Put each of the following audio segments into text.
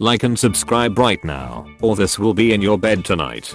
Like and subscribe right now, or this will be in your bed tonight.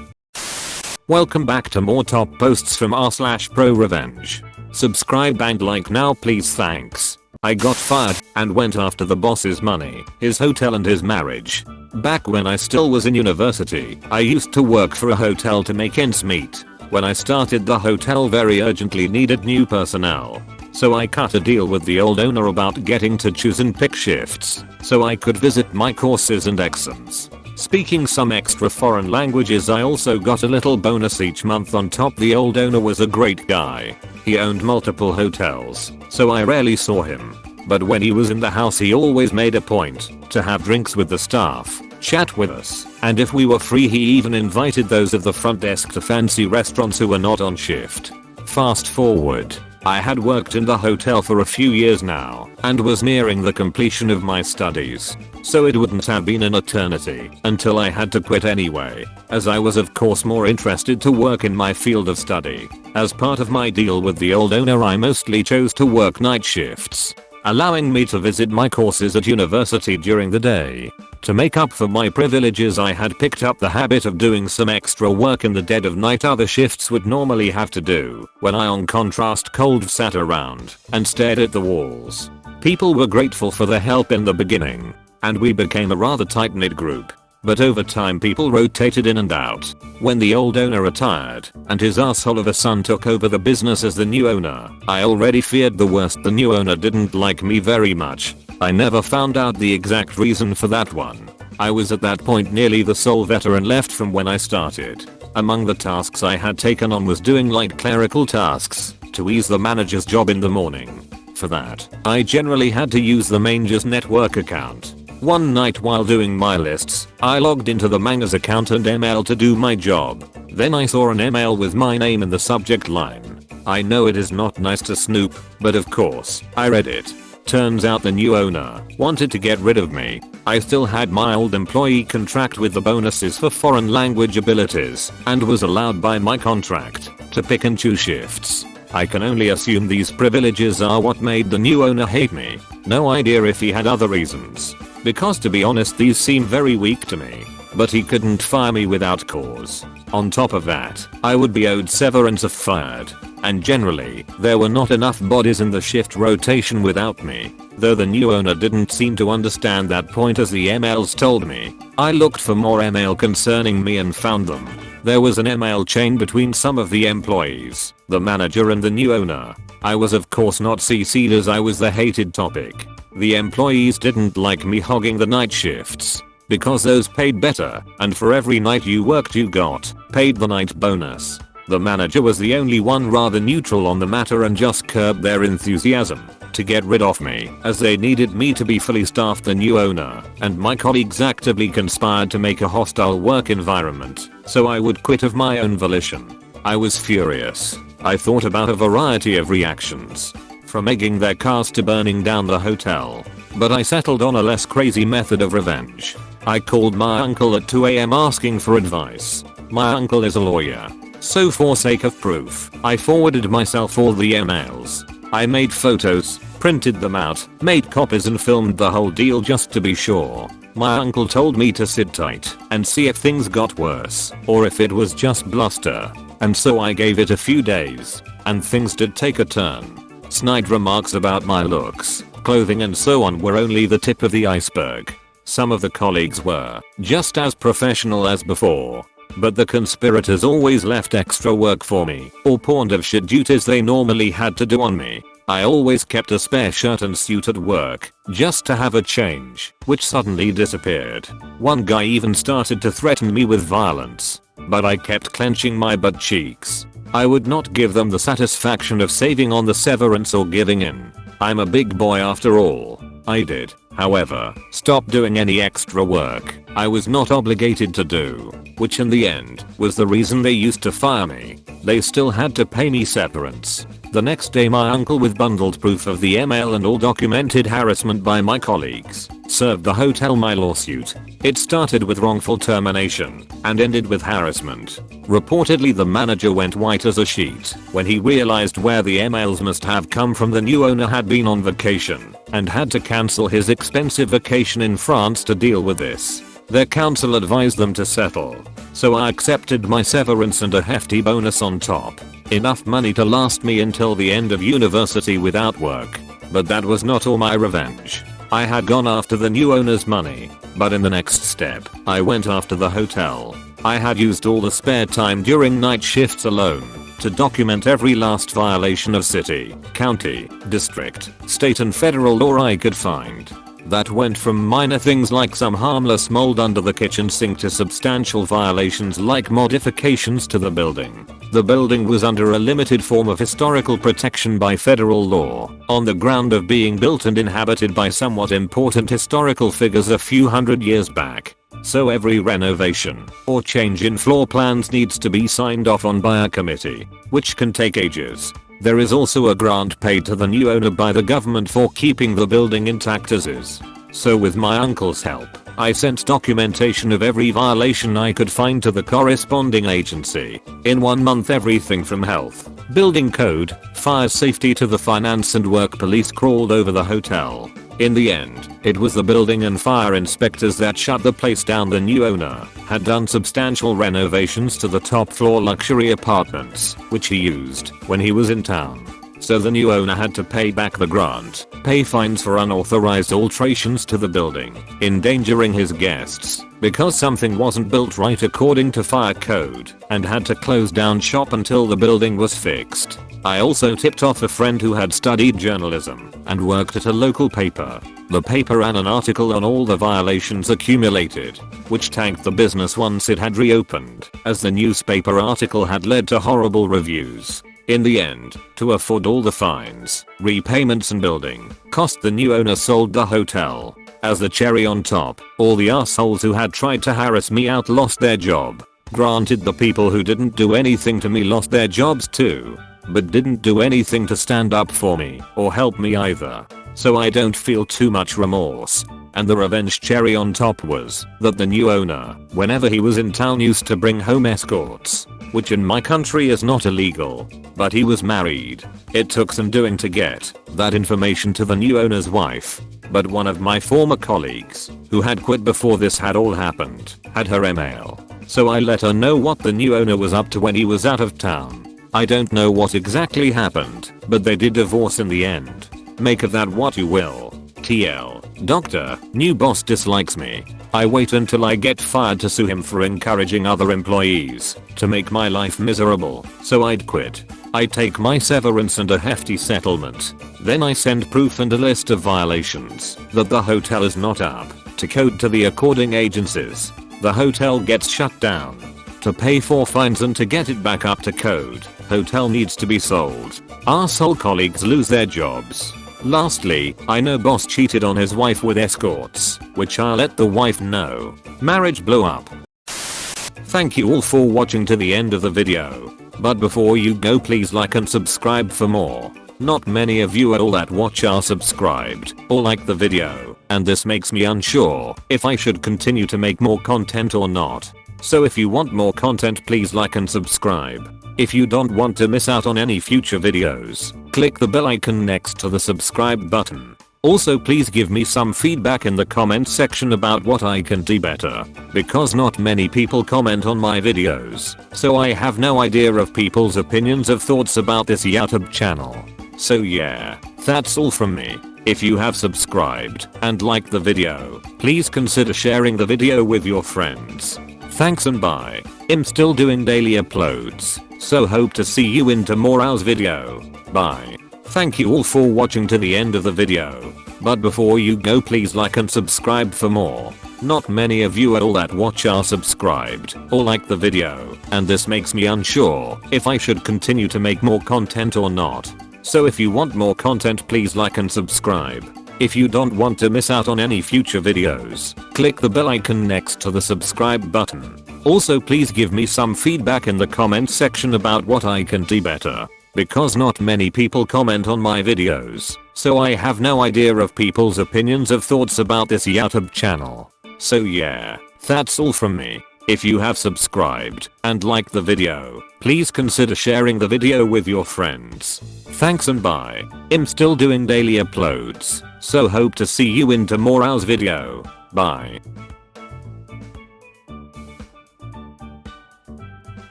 Welcome back to more top posts from rSLASH/ProRevenge. Subscribe and like now please, thanks. I got fired and went after the boss's money, his hotel and his marriage. Back when I still was in university, I used to work for a hotel to make ends meet. When I started, the hotel very urgently needed new personnel. So I cut a deal with the old owner about getting to choose and pick shifts, so I could visit my courses and exams. Speaking some extra foreign languages, I also got a little bonus each month on top. The old owner was a great guy. He owned multiple hotels, so I rarely saw him. But when he was in the house, he always made a point to have drinks with the staff, chat with us, and if we were free he even invited those of the front desk to fancy restaurants who were not on shift. Fast forward. I had worked in the hotel for a few years now and was nearing the completion of my studies, so it wouldn't have been an eternity until I had to quit anyway, as I was of course more interested to work in my field of study. As part of my deal with the old owner, I mostly chose to work night shifts, allowing me to visit my courses at university during the day. To make up for my privileges, I had picked up the habit of doing some extra work in the dead of night other shifts would normally have to do, when I on contrast cold sat around and stared at the walls. People were grateful for the help in the beginning, and we became a rather tight-knit group. But over time people rotated in and out. When the old owner retired and his asshole of a son took over the business as the new owner, I already feared the worst. The new owner didn't like me very much. I never found out the exact reason for that one. I was at that point nearly the sole veteran left from when I started. Among the tasks I had taken on was doing light clerical tasks to ease the manager's job in the morning. For that, I generally had to use the manager's network account. One night while doing my lists, I logged into the manga's account and ML to do my job. Then I saw an ML with my name in the subject line. I know it is not nice to snoop, but of course, I read it. Turns out the new owner wanted to get rid of me. I still had my old employee contract with the bonuses for foreign language abilities and was allowed by my contract to pick and choose shifts. I can only assume these privileges are what made the new owner hate me. No idea if he had other reasons, because to be honest these seem very weak to me. But he couldn't fire me without cause. On top of that, I would be owed severance if fired, and generally, there were not enough bodies in the shift rotation without me. Though the new owner didn't seem to understand that point, as the MLs told me. I looked for more ML concerning me and found them. There was an ML chain between some of the employees, the manager and the new owner. I was of course not CC'd as I was the hated topic. The employees didn't like me hogging the night shifts, because those paid better, and for every night you worked you got paid the night bonus. The manager was the only one rather neutral on the matter and just curbed their enthusiasm to get rid of me, as they needed me to be fully staffed. The new owner and my colleagues actively conspired to make a hostile work environment, so I would quit of my own volition. I was furious. I thought about a variety of reactions, from egging their cars to burning down the hotel, but I settled on a less crazy method of revenge. I called my uncle at 2 AM asking for advice. My uncle is a lawyer, so for sake of proof, I forwarded myself all the emails. I made photos, printed them out, made copies and filmed the whole deal just to be sure. My uncle told me to sit tight and see if things got worse or if it was just bluster, and so I gave it a few days, and things did take a turn. Snide remarks about my looks, clothing and so on were only the tip of the iceberg. Some of the colleagues were just as professional as before, but the conspirators always left extra work for me or pawned off shit duties they normally had to do on me. I always kept a spare shirt and suit at work just to have a change, which suddenly disappeared. One guy even started to threaten me with violence, but I kept clenching my butt cheeks. I would not give them the satisfaction of saving on the severance or giving in. I'm a big boy after all. I did, however, stop doing any extra work I was not obligated to do. which in the end was the reason they used to fire me. They still had to pay me severance. The next day my uncle, with bundled proof of the email and all documented harassment by my colleagues, served the hotel my lawsuit. It started with wrongful termination and ended with harassment. Reportedly the manager went white as a sheet when he realized where the emails must have come from. The new owner had been on vacation and had to cancel his expensive vacation in France to deal with this. Their counsel advised them to settle, so I accepted my severance and a hefty bonus on top. Enough money to last me until the end of university without work. But that was not all my revenge. I had gone after the new owner's money, but in the next step, I went after the hotel. I had used all the spare time during night shifts alone to document every last violation of city, county, district, state and federal law I could find. That went from minor things like some harmless mold under the kitchen sink to substantial violations like modifications to the building. The building was under a limited form of historical protection by federal law, on the ground of being built and inhabited by somewhat important historical figures a few hundred years back. So every renovation or change in floor plans needs to be signed off on by a committee, which can take ages. There is also a grant paid to the new owner by the government for keeping the building intact as is. So with my uncle's help, I sent documentation of every violation I could find to the corresponding agency. In 1 month everything from health, building code, fire safety to the finance and work police crawled over the hotel. In the end, it was the building and fire inspectors that shut the place down. The new owner had done substantial renovations to the top floor luxury apartments, which he used when he was in town. So the new owner had to pay back the grant, pay fines for unauthorized alterations to the building, endangering his guests, because something wasn't built right according to fire code, and had to close down shop until the building was fixed. I also tipped off a friend who had studied journalism and worked at a local paper. The paper ran an article on all the violations accumulated, which tanked the business once it had reopened, as the newspaper article had led to horrible reviews. In the end, to afford all the fines, repayments and building cost, the new owner sold the hotel. As the cherry on top, all the assholes who had tried to harass me out lost their job. Granted, the people who didn't do anything to me lost their jobs too, but didn't do anything to stand up for me or help me either. So I don't feel too much remorse. And the revenge cherry on top was that the new owner, whenever he was in town, used to bring home escorts, which in my country is not illegal, but he was married. It took some doing to get that information to the new owner's wife, but one of my former colleagues, who had quit before this had all happened, had her email. So I let her know what the new owner was up to when he was out of town. I don't know what exactly happened, but they did divorce in the end. Make of that what you will. TL. Doctor, new boss dislikes me. I wait until I get fired to sue him for encouraging other employees to make my life miserable, so I'd quit. I take my severance and a hefty settlement. Then I send proof and a list of violations that the hotel is not up to code to the according agencies. The hotel gets shut down. To pay for fines and to get it back up to code, hotel needs to be sold. Arsehole colleagues lose their jobs. Lastly, I know boss cheated on his wife with escorts, which I'll let the wife know. Marriage blew up. Thank you all for watching to the end of the video. But before you go, please like and subscribe for more. Not many of you at all that watch are subscribed or like the video, and this makes me unsure if I should continue to make more content or not. So if you want more content, please like and subscribe. If you don't want to miss out on any future videos, click the bell icon next to the subscribe button. Also, please give me some feedback in the comment section about what I can do better, because not many people comment on my videos, so I have no idea of people's opinions of thoughts about this YouTube channel. So yeah, that's all from me. If you have subscribed and liked the video, please consider sharing the video with your friends. Thanks and bye. I'm still doing daily uploads, so hope to see you in tomorrow's video. Bye. Thank you all for watching to the end of the video. But before you go, please like and subscribe for more. Not many of you at all that watch are subscribed or like the video, and this makes me unsure if I should continue to make more content or not. So if you want more content, please like and subscribe. If you don't want to miss out on any future videos, click the bell icon next to the subscribe button. Also please give me some feedback in the comments section about what I can do better, because not many people comment on my videos, so I have no idea of people's opinions of thoughts about this YouTube channel. So yeah, that's all from me. If you have subscribed and liked the video, please consider sharing the video with your friends. Thanks and bye. I'm still doing daily uploads, so hope to see you in tomorrow's video. Bye.